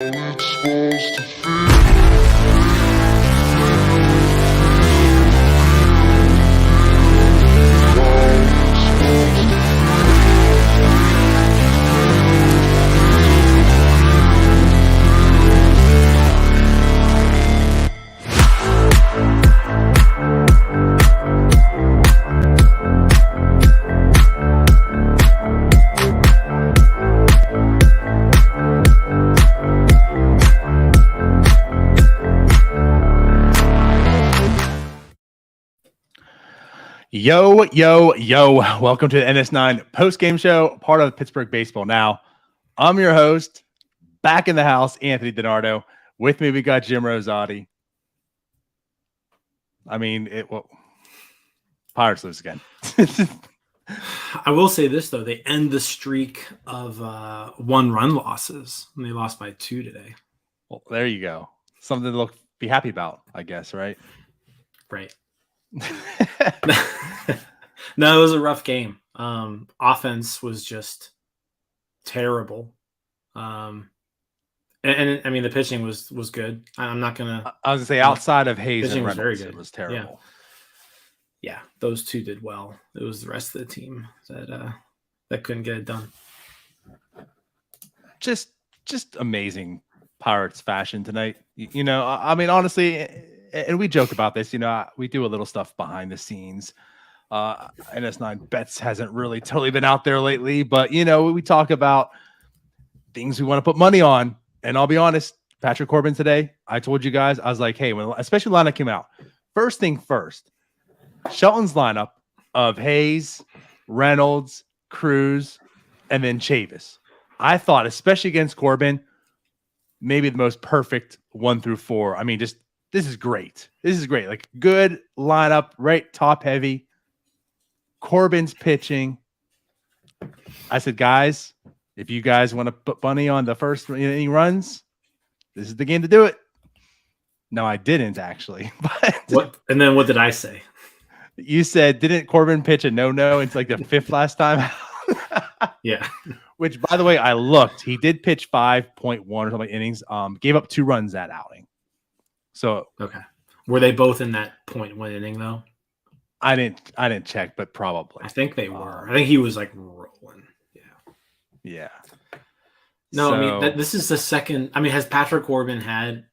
It's supposed to feel. Yo, yo, yo. Welcome to the NS9 postgame show, part of Pittsburgh Baseball Now. I'm your host, back in the house, Anthony DiNardo. With me, we got Jim Rosati. Pirates lose again. I will say this, though. They end the streak of one-run losses, and they lost by 2 today. Well, there you go. Something to be happy about, I guess, right? Right. No, it was a rough game. Offense was just terrible. And I mean, the pitching was good. I'm not gonna. I was gonna say outside of Hayes pitching and was Reynolds, very good. It was terrible. Yeah, those two did well. It was the rest of the team that couldn't get it done. Just amazing Pirates fashion tonight. You know, I mean, honestly, and we joke about this. You know, we do a little stuff behind the scenes. NS9 Bets hasn't really totally been out there lately, but you know, we talk about things we want to put money on. And I'll be honest, Patrick Corbin today, I told you guys, I was like, hey, especially when the lineup came out, first thing first, Shelton's lineup of Hayes, Reynolds, Cruz, and then Chavis. I thought, especially against Corbin, maybe the most perfect 1 through 4. I mean, this is great. This is great. Like, good lineup, right? Top heavy. Corbin's pitching. I said, guys, if you guys want to put money on the first inning runs, this is the game to do it. No, I didn't actually. But what? And then what did I say? You said, didn't Corbin pitch a no-no? It's like the 5th last time. Yeah. Which, by the way, I looked. He did pitch 5.1 or something innings. Gave up 2 runs that outing. So okay. Were they both in that 0.1 inning though? I didn't check, but probably. I think they were. I think he was like rolling. Yeah. No, I mean this is the second. I mean, has Patrick Corbin had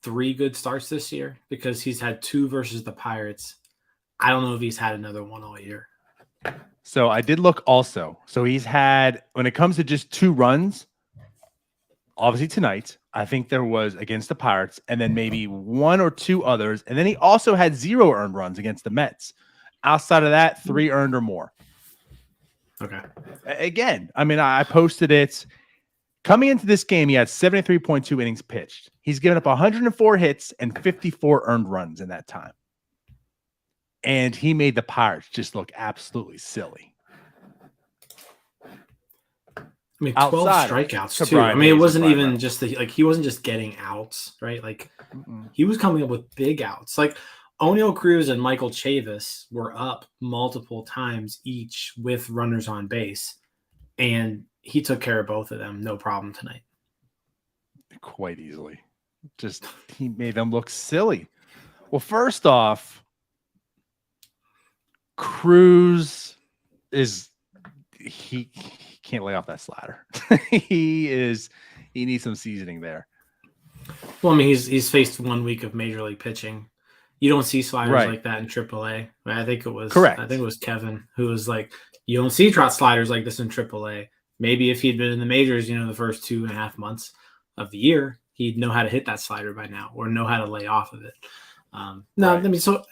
3 good starts this year? Because he's had 2 versus the Pirates. I don't know if he's had another one all year. So I did look also. So he's had, when it comes to just 2 runs, obviously tonight, I think there was against the Pirates, and then maybe 1 or 2 others. And then he also had 0 earned runs against the Mets. Outside of that, 3 earned or more. Okay. Again, I mean, I posted it. Coming into this game, he had 73.2 innings pitched. He's given up 104 hits and 54 earned runs in that time. And he made the Pirates just look absolutely silly. I mean, 12 strikeouts too. I mean, it wasn't even just he wasn't just getting outs, right? Like he was coming up with big outs. Like O'Neal Cruz and Michael Chavis were up multiple times each with runners on base, and he took care of both of them, no problem tonight. Quite easily. Just he made them look silly. Well, first off, Cruz he can't lay off that slider. He needs some seasoning there. Well, I mean, he's faced 1 week of major league pitching. You don't see sliders like that in AAA. I think it was correct. I think it was Kevin who was like, you don't see trot sliders like this in AAA. Maybe if he'd been in the majors, you know, the first 2.5 months of the year, he'd know how to hit that slider by now or know how to lay off of it. I mean, so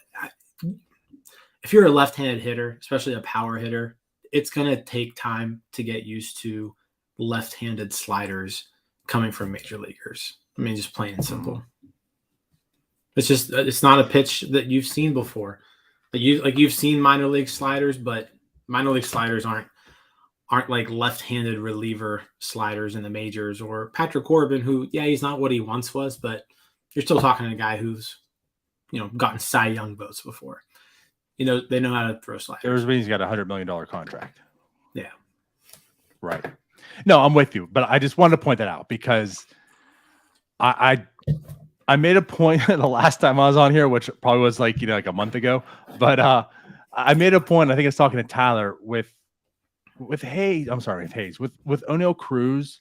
if you're a left-handed hitter, especially a power hitter, it's going to take time to get used to left-handed sliders coming from major leaguers. I mean, just plain and simple. It's not a pitch that you've seen before. You've seen minor league sliders, but minor league sliders aren't like left-handed reliever sliders in the majors, or Patrick Corbin, who, yeah, he's not what he once was, but you're still talking to a guy who's, you know, gotten Cy Young votes before. You know, they know how to throw sliders. There's when he's got a $100 million contract. Yeah. Right. No, I'm with you, but I just wanted to point that out because I made a point the last time I was on here, which probably was like a month ago, but I made a point. I think I was talking to Tyler with Hayes. I'm sorry, with O'Neal Cruz.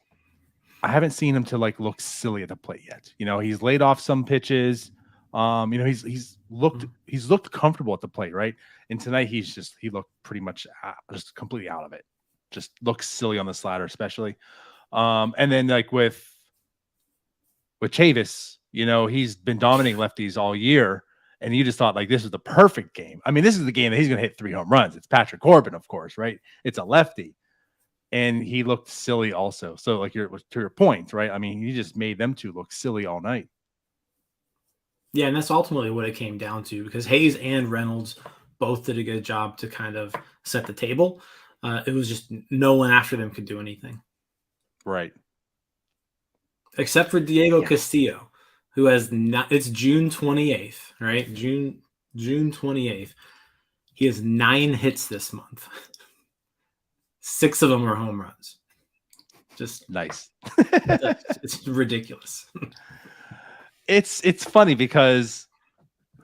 I haven't seen him to look silly at the plate yet. He's laid off some pitches. He's looked comfortable at the plate, right? And tonight he looked pretty much just completely out of it. Just looks silly on the slider, especially. And then with Chavis, he's been dominating lefties all year, and you just thought this is the perfect game. I mean, this is the game that he's going to hit 3 home runs. It's Patrick Corbin, of course, right? It's a lefty. And he looked silly also. So to your point, right? I mean, he just made them two look silly all night. Yeah, and that's ultimately what it came down to, because Hayes and Reynolds both did a good job to kind of set the table. It was just no one after them could do anything. Right. Except for Diego Castillo, who has it's June 28th, right? June 28th. He has 9 hits this month. 6 of them are home runs. Just nice. It's ridiculous. It's funny because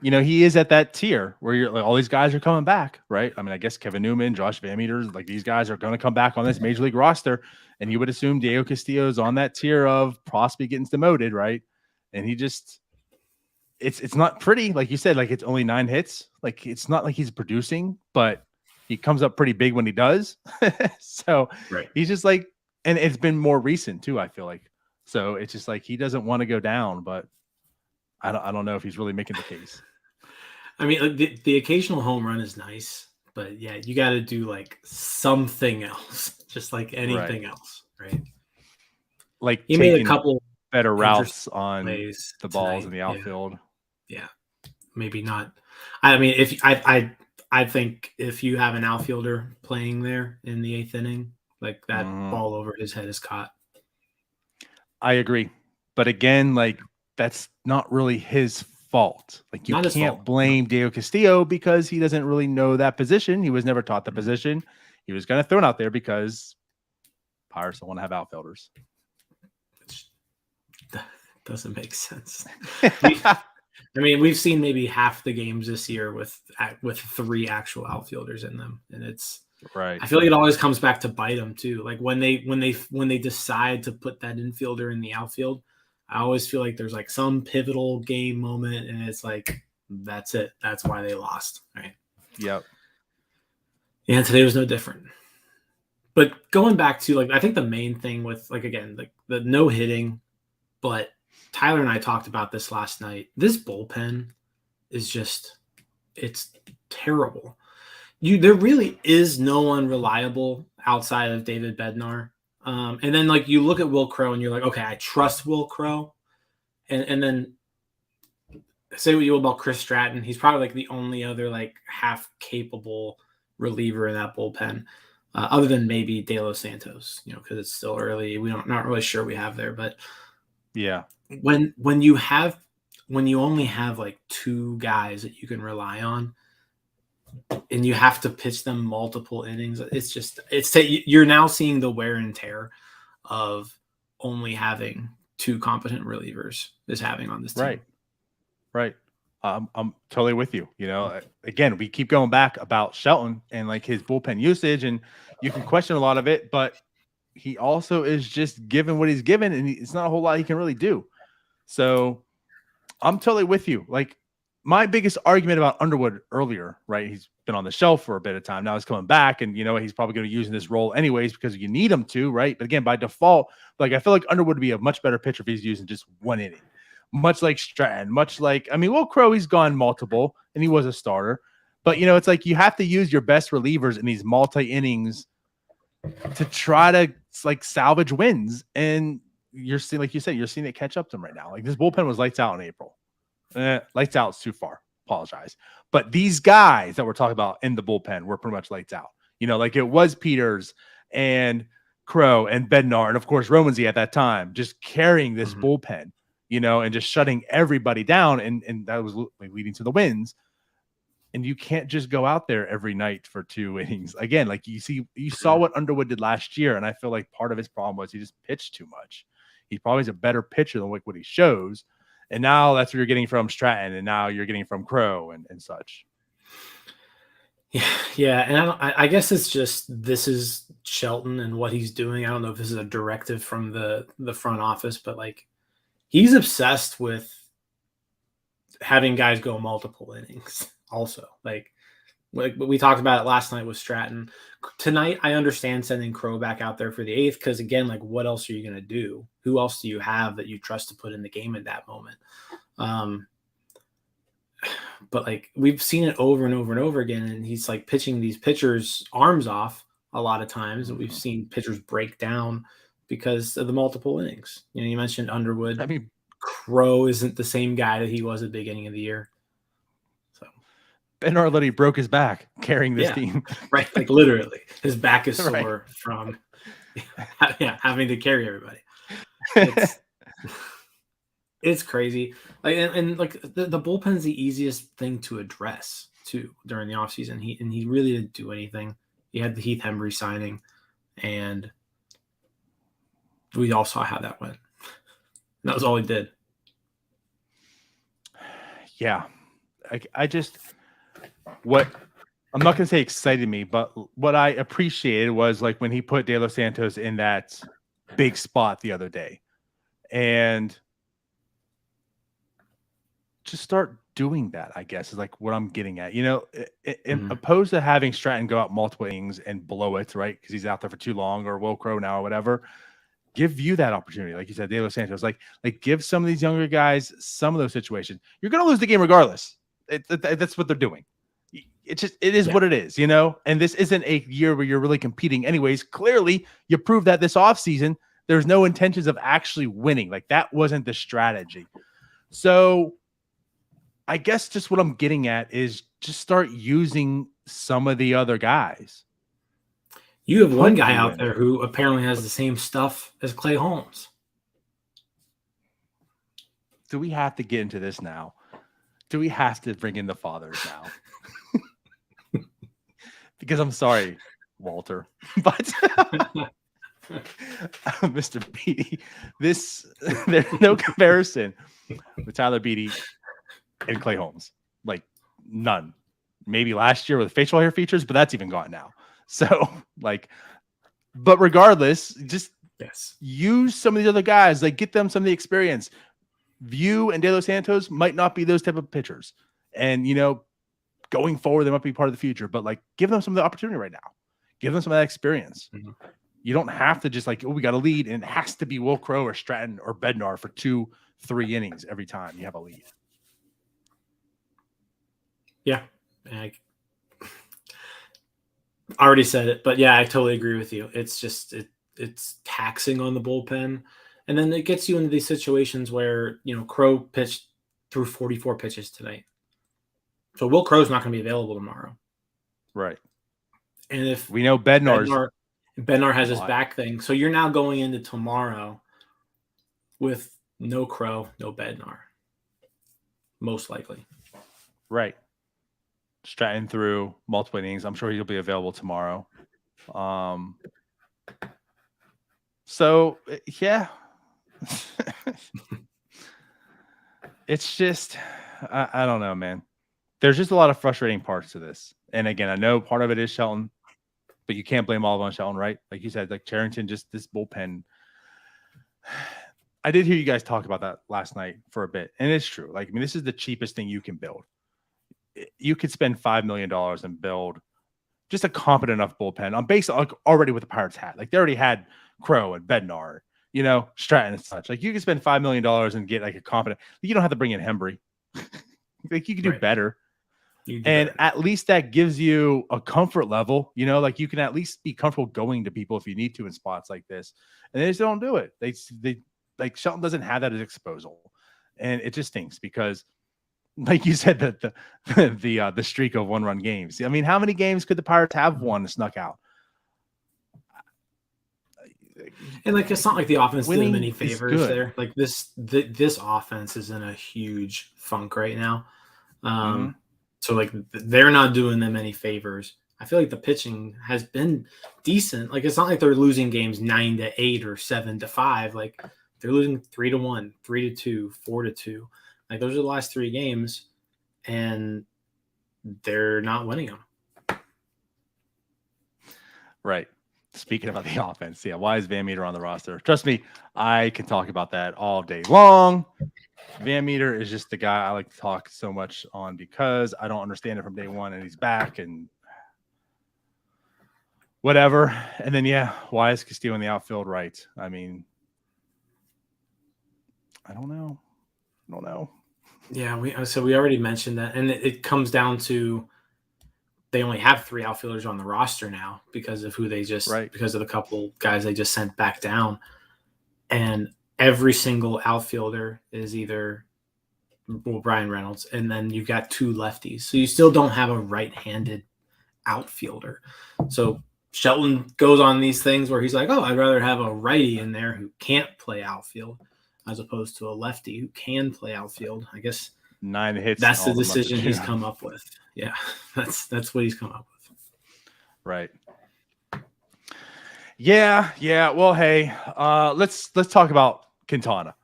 he is at that tier where you're all these guys are coming back, right? I mean, I guess Kevin Newman, Josh Van Meter, these guys are going to come back on this major league roster, and you would assume Diego Castillo is on that tier of possibly getting demoted, right? And he just it's not pretty, like you said, it's only 9 hits. It's not like he's producing, but he comes up pretty big when he does. So right. He's just and it's been more recent too, I feel like. So it's just he doesn't want to go down, but I don't know if he's really making the case. I mean, the occasional home run is nice, but yeah, you got to do something else, just anything else, right? He made a couple better routes on the balls in the outfield. Yeah, maybe not. I mean, if I think if you have an outfielder playing there in the 8th inning, that ball over his head is caught. I agree. But again, that's not really his fault. You can't blame Diego Castillo because he doesn't really know that position. He was never taught the position. He was going to throw it out there because Pirates don't want to have outfielders. That doesn't make sense. I mean, we've seen maybe half the games this year with 3 actual outfielders in them, and it's right. I feel it always comes back to bite them too. When they decide to put that infielder in the outfield, I always feel there's some pivotal game moment, and it's that's it. That's why they lost, right? Yep. And today was no different. But going back to I think the main thing with again the no hitting, but Tyler and I talked about this last night. This bullpen is it's terrible. There really is no one reliable outside of David Bednar. And then you look at Will Crow and you're okay, I trust Will Crow. And then say what you will about Chris Stratton. He's probably the only other half capable reliever in that bullpen, other than maybe De Los Santos, because it's still early. Not really sure we have there, but yeah. When you only have 2 guys that you can rely on, and you have to pitch them multiple innings, you're now seeing the wear and tear of only having 2 competent relievers is having on this team. Right. I'm totally with you. Again, we keep going back about Shelton and his bullpen usage, and you can question a lot of it, but he also is just given what he's given, and it's not a whole lot he can really do. So I'm totally with you. My biggest argument about Underwood earlier, right? He's been on the shelf for a bit of time. Now he's coming back, and he's probably going to use in this role anyways because you need him to, right? But again, by default, I feel Underwood would be a much better pitcher if he's using just 1 inning. Much like Stratton, Will Crow, he's gone multiple, and he was a starter. But it's you have to use your best relievers in these multi-innings to try to salvage wins. And you're seeing, like you said, you're seeing it catch up to them right now. This bullpen was lights out in April. Lights out is too far. Apologize. But these guys that we're talking about in the bullpen were pretty much lights out. It was Peters and Crow and Bednar, and of course Romansy at that time, just carrying this bullpen, and just shutting everybody down, and that was leading to the wins. And you can't just go out there every night for 2 innings. Again, you saw what Underwood did last year, and I feel part of his problem was he just pitched too much. He probably is a better pitcher than what he shows. And now that's what you're getting from Stratton, and now you're getting from Crow and such. Yeah, and I guess it's just this is Shelton and what he's doing. I don't know if this is a directive from the front office, but like he's obsessed with having guys go multiple innings. Also, like we talked about it last night with Stratton. Tonight, I understand sending Crow back out there for the 8th because again, like what else are you gonna do? Who else do you have that you trust to put in the game at that moment? But like we've seen it over and over and over again, and he's like pitching these pitchers' arms off a lot of times, and we've seen pitchers break down because of the multiple innings. You know, you mentioned Underwood. I mean, Crow isn't the same guy that he was at the beginning of the year. So Bednar literally broke his back carrying this team. Right, like literally, his back is sore from having to carry everybody. It's crazy. Like and like the bullpen is the easiest thing to address too during the offseason. He really didn't do anything. He had the Heath Hembry signing, and we all saw how that went. That was all he did. Yeah. I just what I'm not gonna say excited me, but what I appreciated was like when he put De Los Santos in that big spot the other day. And just start doing that, I guess, is like what I'm getting at. You know, opposed to having Stratton go out multiple innings and blow it, right? Because he's out there for too long, or Will Crow now, or whatever. Give you that opportunity, like you said, De Los Santos. Like give some of these younger guys some of those situations. You're going to lose the game regardless. That's what they're doing. It is what it is, you know. And this isn't a year where you're really competing, anyways. Clearly, you proved that this offseason there's no intentions of actually winning. Like that wasn't the strategy. So I guess just what I'm getting at is just start using some of the other guys. You have one guy out there who apparently has the same stuff as Clay Holmes. Do we have to get into this now? Do we have to bring in the fathers now? Because I'm sorry, Walter, but Mr. Beatty, there's no comparison with Tyler Beatty and Clay Holmes. Like none. Maybe last year with facial hair features, but that's even gone now. So like, but regardless, just use some of these other guys, like get them some of the experience. View and De Los Santos might not be those type of pitchers. And, you know, going forward, they might be part of the future, but like give them some of the opportunity right now. Give them some of that experience. Mm-hmm. You don't have to just like, oh, we got a lead and it has to be Will Crow or Stratton or Bednar for 2-3 innings every time you have a lead. Yeah. I already said it, but yeah, I totally agree with you. It's just, it's taxing on the bullpen. And then it gets you into these situations where, you know, Crow pitched through 44 pitches tonight. So Will Crow's not going to be available tomorrow. Right. And if we know Bednar has his back thing. So you're now going into tomorrow with no Crow, no Bednar. Most likely. Right. Stratton through multiple innings. I'm sure he'll be available tomorrow. So yeah. It's just I don't know, man. There's just a lot of frustrating parts to this. And again, I know part of it is Shelton, but you can't blame all of it on Shelton, right? Like you said, like Charrington, just this bullpen. I did hear you guys talk about that last night for a bit. And it's true. Like, I mean, this is the cheapest thing you can build. You could spend $5 million and build just a competent enough bullpen on base like already with the Pirates had. Like they already had Crow and Bednar, you know, Stratton and such. Like you could spend $5 million and get like a competent. You don't have to bring in Hembry. Like you could do better. And at least that gives you a comfort level, you know, like you can at least be comfortable going to people if you need to in spots like this. And they just don't do it. They like Shelton doesn't have that at disposal. And it just stinks because like you said, that the streak of 1-run games. I mean, how many games could the Pirates have won and snuck out? And like it's not like the offense did them any favors there. Like this offense is in a huge funk right now. So like they're not doing them any favors. I feel like the pitching has been decent. Like it's not like they're losing games 9-8 or 7-5. Like They're losing 3-1, 3-2, 4-2. Like those are the last 3 games, and they're not winning them. Right. Speaking about the offense, yeah, why is Van Meter on the roster? Trust me, I can talk about that all day long. Van Meter is just the guy I like to talk so much on because I don't understand it from day one, and he's back and whatever. And then, yeah, why is Castillo in the outfield? Right. I mean, I don't know. Yeah, we already mentioned that, and it comes down to they only have 3 outfielders on the roster now because of who they just because of the couple guys they just sent back down, and every single outfielder is either Brian Reynolds, and then you've got 2 lefties, so you still don't have a right-handed outfielder. So Shelton goes on these things where he's like, "Oh, I'd rather have a righty in there who can't play outfield as opposed to a lefty who can play outfield." I guess 9 hits. That's the decision he's come up with. Yeah, that's what he's come up with. Right. Yeah. Well, hey, let's talk about Quintana.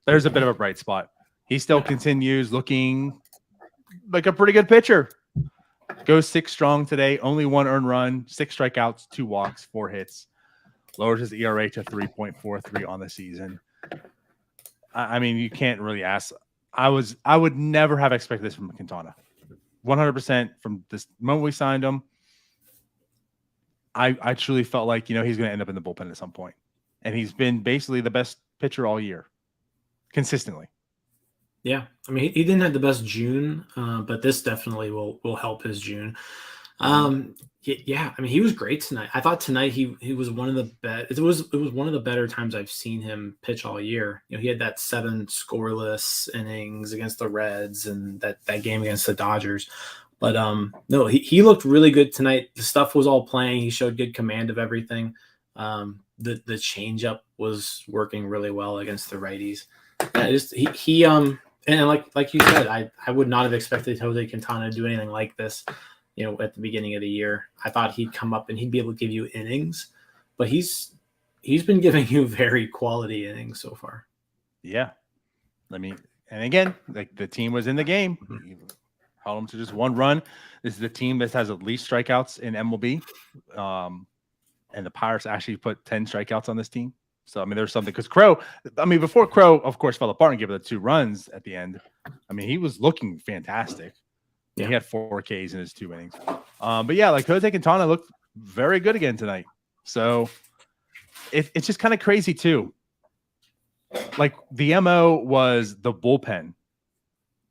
There's a bit of a bright spot. He still continues looking like a pretty good pitcher. Goes 6 strong today. Only 1 earned run, 6 strikeouts, 2 walks, 4 hits. Lowers his ERA to 3.43 on the season. I mean, you can't really ask. I would never have expected this from Quintana. 100% from this moment we signed him. I truly felt like, he's going to end up in the bullpen at some point. And he's been basically the best pitcher all year, consistently. Yeah. I mean, he didn't have the best June, but this definitely will help his June. Yeah. I mean, he was great tonight. I thought tonight he was one of the best. It was one of the better times I've seen him pitch all year. He had that 7 scoreless innings against the Reds and that game against the Dodgers. But no, he looked really good tonight. The stuff was all playing. He showed good command of everything. The changeup was working really well against the righties. Yeah, and like you said, I would not have expected Jose Quintana to do anything like this. At the beginning of the year, I thought he'd come up and he'd be able to give you innings, but he's been giving you very quality innings so far. Yeah. I mean, and again, like the team was in the game. Held them to just 1 run. This is the team that has the least strikeouts in MLB. And the Pirates actually put 10 strikeouts on this team. So, I mean, there's something because before Crow, of course, fell apart and gave it the 2 runs at the end. I mean, he was looking fantastic. Yeah. He had 4 Ks in his 2 innings. But yeah, like Jose Quintana looked very good again tonight. So it's just kind of crazy too. Like the MO was the bullpen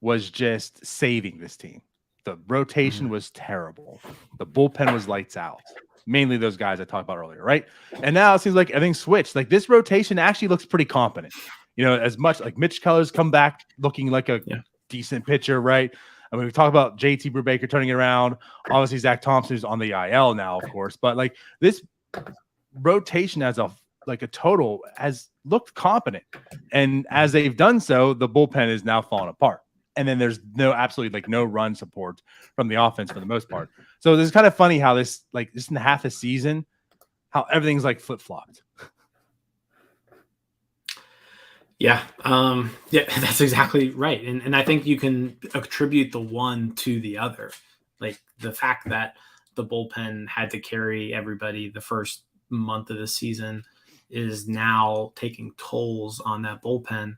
was just saving this team. The rotation was terrible. The bullpen was lights out. Mainly those guys I talked about earlier, right? And now it seems like everything's switched. Like this rotation actually looks pretty competent. As much like Mitch Keller's come back looking like a decent pitcher, right? I mean, we talk about JT Brubaker turning it around. Obviously, Zach Thompson is on the IL now, of course. But like this rotation as a total has looked competent. And as they've done so, the bullpen is now falling apart. And then there's absolutely no run support from the offense for the most part. So this is kind of funny how this in the half a season, how everything's flip-flopped. Yeah. Yeah, that's exactly right. And I think you can attribute the one to the other. Like the fact that the bullpen had to carry everybody the first month of the season is now taking tolls on that bullpen.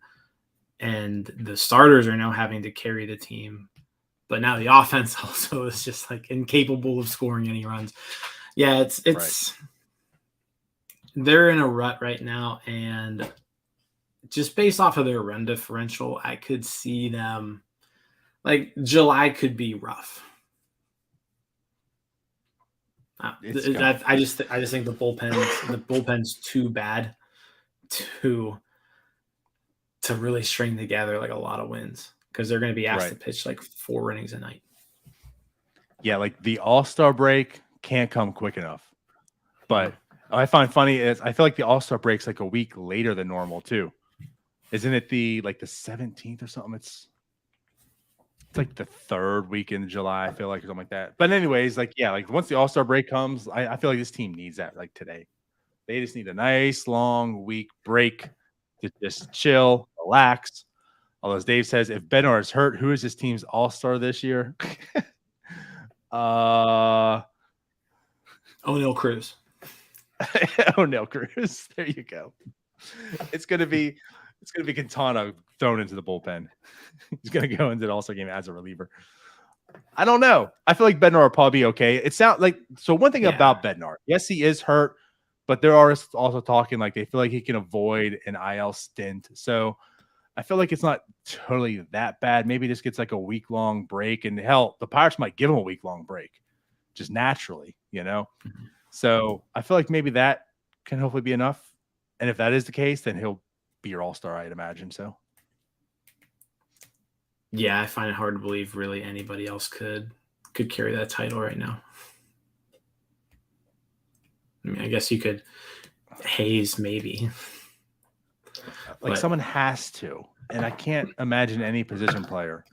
And the starters are now having to carry the team. But now the offense also is just incapable of scoring any runs. Yeah, it's right. They're in a rut right now, and just based off of their run differential, I could see them July could be rough. I just think the bullpen's too bad to really string together a lot of wins because they're going to be asked to pitch 4 innings a night. Yeah, the All-Star break can't come quick enough. But what I find funny is I feel like the All-Star break's a week later than normal too. Isn't it the 17th or something? It's the 3rd week in July, I feel like, or something like that. But anyways, once the All-Star break comes, I feel like this team needs that today. They just need a nice long week break to just chill, relax. Although, as Dave says, if Bednar is hurt, who is this team's all-star this year? O'Neal Cruz. O'Neal Cruz. There you go. It's gonna be Quintana thrown into the bullpen. He's gonna go into the All-Star game as a reliever. I don't know. I feel like Bednar will probably be okay. It sounds like one thing about Bednar. Yes, he is hurt, but there are also talking like they feel like he can avoid an IL stint. So I feel like it's not totally that bad. Maybe just gets like a week-long break, and hell, the Pirates might give him a week-long break, just naturally, Mm-hmm. So I feel like maybe that can hopefully be enough. And if that is the case, then he'll be your all-star, I'd imagine. So yeah, I find it hard to believe really anybody else could carry that title right now. I mean, I guess you could Hayes maybe. Like someone has to, and I can't imagine any position player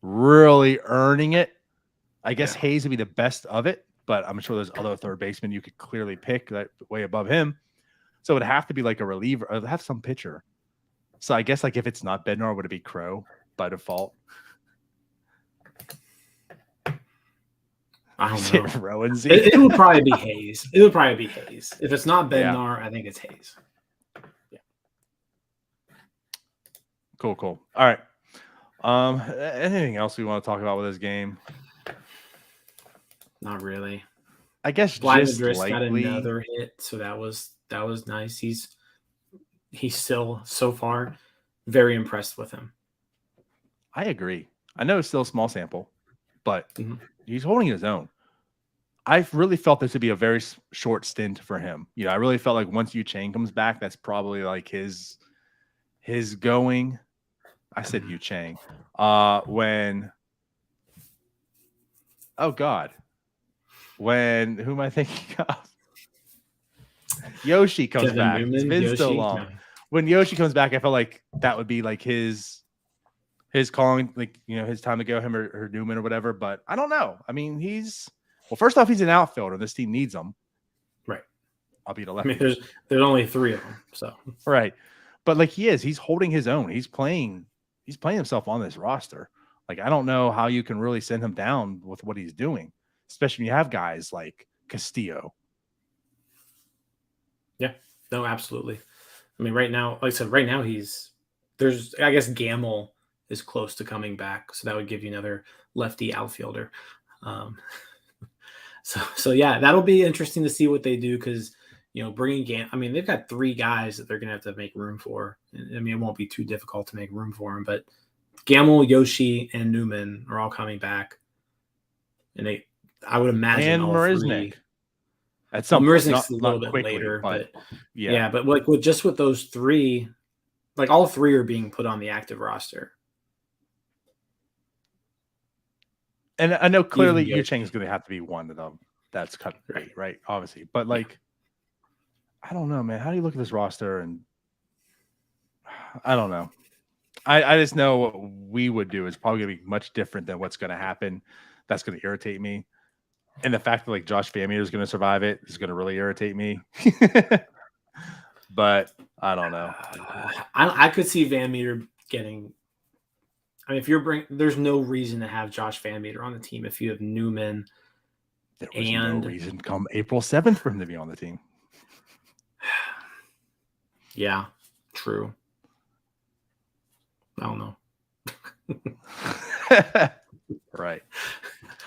really earning it. I guess Hayes would be the best of it, but I'm sure there's other third basemen you could clearly pick that way above him. So it would have to be like a reliever, or have some pitcher. So I guess like if it's not Bednar, would it be Crow by default? I don't know. Rowan-Z? It would probably be Hayes. It would probably be Hayes. If it's not Bednar, I think it's Hayes. Yeah. Cool. All right. Anything else we want to talk about with this game? Not really. I guess just got another hit, so that was nice. He's still so far very impressed with him. I agree. I know it's still a small sample, but he's holding his own. I really felt this would be a very short stint for him. I really felt like once Yu Chang comes back, that's probably like his going. I said Yu Chang. When who am I thinking of? Yoshi comes Kevin back. Newman, It's been Yoshi, so long. no. When Yoshi comes back, I felt like that would be like his calling, like, his time to go, him or Newman or whatever. But I don't know. I mean, first off, he's an outfielder. This team needs him. Right. I'll be the lefty. I mean, there's only 3 of them. So right. But like he's holding his own. He's playing himself on this roster. Like, I don't know how you can really send him down with what he's doing, especially when you have guys like Castillo. Yeah, no, absolutely. I mean, right now, like I said, I guess Gamble is close to coming back. So that would give you another lefty outfielder. So yeah, that'll be interesting to see what they do. Cause bringing I mean, they've got 3 guys that they're going to have to make room for. I mean, it won't be too difficult to make room for them, but Gamble, Yoshi, and Newman are all coming back. And I would imagine and all Marisnik. 3. At some Marisnik's point, a little bit quickly, later, but yeah. But like with those 3, like all 3 are being put on the active roster. And I know clearly Yu Chang is going to have to be one of them. That's cut right? Obviously. But like, I don't know, man. How do you look at this roster? And I don't know. I just know what we would do is probably going to be much different than what's going to happen. That's going to irritate me. And the fact that like Josh Van Meter is going to survive it is going to really irritate me. But I don't know. I could see Van Meter getting. I mean, if there's no reason to have Josh Van Meter on the team if you have Newman. There was no reason come April 7th for him to be on the team. Yeah, true. I don't know. Right.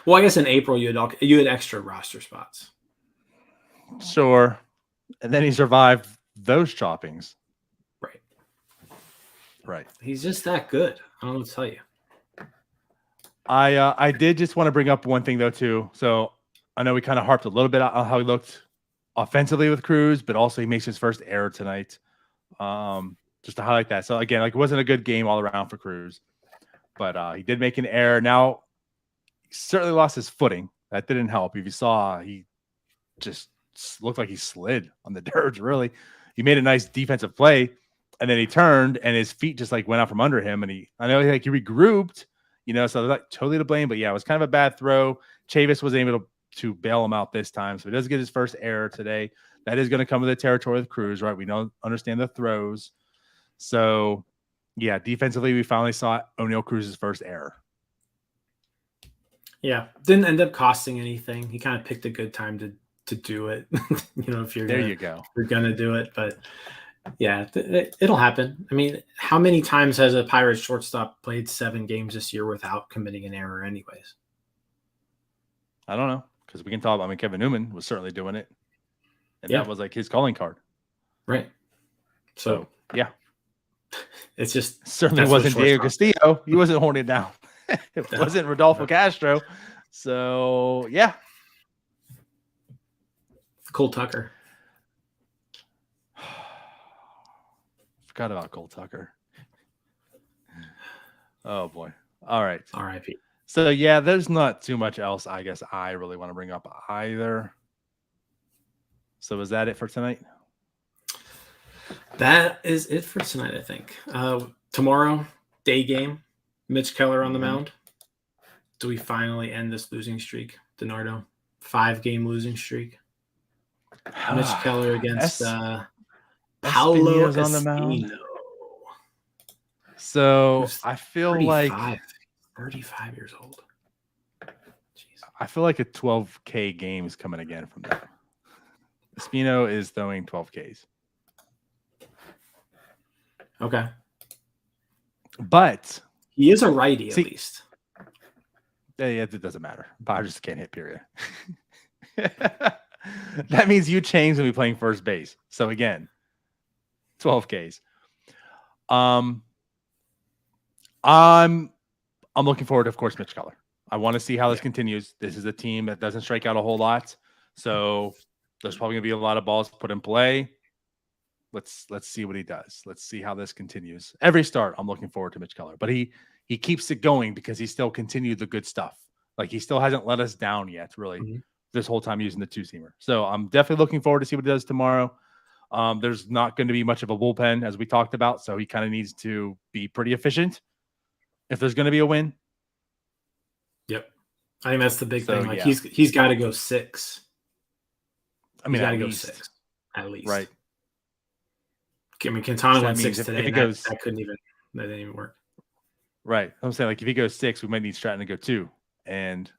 Well, I guess in April you had extra roster spots. Sure. And then he survived those choppings. Right. He's just that good. I don't know what to tell you. I did just want to bring up one thing though too. So I know we kind of harped a little bit on how he looked offensively with Cruz, but also he makes his first error tonight. Just to highlight that. So again, like it wasn't a good game all around for Cruz, but he did make an error. Now he certainly lost his footing. That didn't help. If you saw, he just looked like he slid on the dirt. Really, he made a nice defensive play, and then he turned, and his feet just like went out from under him. And he regrouped, so they're not totally to blame. But yeah, it was kind of a bad throw. Chavis was able to bail him out this time, so he does get his first error today. That is going to come with the territory with Cruz, right? We don't understand the throws. So, yeah, defensively, we finally saw O'Neal Cruz's first error. Yeah, didn't end up costing anything. He kind of picked a good time to do it. If you're gonna do it, but yeah, it'll happen. I mean, how many times has a Pirates shortstop played 7 games this year without committing an error anyways? I don't know, because we can talk about, I mean, Kevin Newman was certainly doing it, and that was like his calling card. Right. So yeah. It's just certainly wasn't Diego Castillo. He wasn't horning down. It wasn't Rodolfo Castro. So, yeah. Cole Tucker. Forgot about Cole Tucker. Oh, boy. All right. R.I.P. So, yeah, there's not too much else I guess I really want to bring up either. So, is that it for tonight? That is it for tonight, I think. Tomorrow, day game. Mitch Keller on the mound. Do we finally end this losing streak, DiNardo? 5-game losing streak. Mitch Keller against Paulo Castillo. On the mound. So I feel like 35 years old. Jeez. I feel like a 12K game is coming again from that. Espino is throwing 12Ks. Okay. But he is a righty at least. Yeah, it doesn't matter. Power just can't hit, period. That means you change when we playing first base. So again, 12Ks. I'm looking forward to, of course, Mitch Keller. I want to see how this continues. This is a team that doesn't strike out a whole lot. So there's probably gonna be a lot of balls put in play. Let's see what he does. Let's see how this continues. Every start, I'm looking forward to Mitch Keller, but he keeps it going because he still continued the good stuff. Like, he still hasn't let us down yet, really, this whole time using the 2-seamer. So I'm definitely looking forward to see what he does tomorrow. There's not going to be much of a bullpen, as we talked about, so he kind of needs to be pretty efficient if there's going to be a win. Yep, I think that's the big thing. Like, he's got to go 6. I mean, he's got to go 6 at least, right? I mean, Quintana went 6 today. If it goes, that didn't even work. Right. I'm saying, like, if he goes 6, we might need Stratton to go 2. And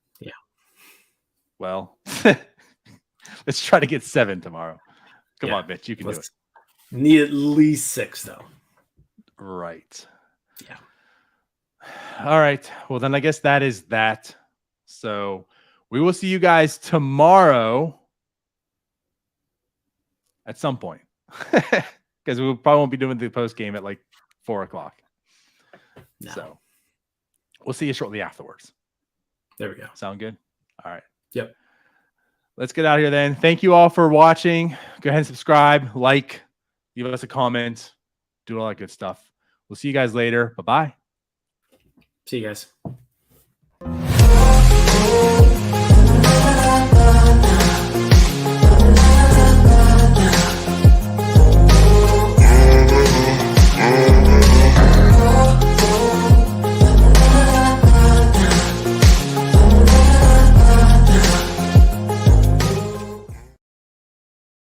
well, let's try to get 7 tomorrow. Come on, Mitch, you can do it. Need at least 6, though. Right. Yeah. All right. Well, then I guess that is that. So we will see you guys tomorrow at some point. Because we probably won't be doing the post game at like 4:00. No. So we'll see you shortly afterwards. There we go. Sound good? All right. Yep. Let's get out of here then. Thank you all for watching. Go ahead and subscribe, like, leave us a comment, do all that good stuff. We'll see you guys later. Bye-bye. See you guys.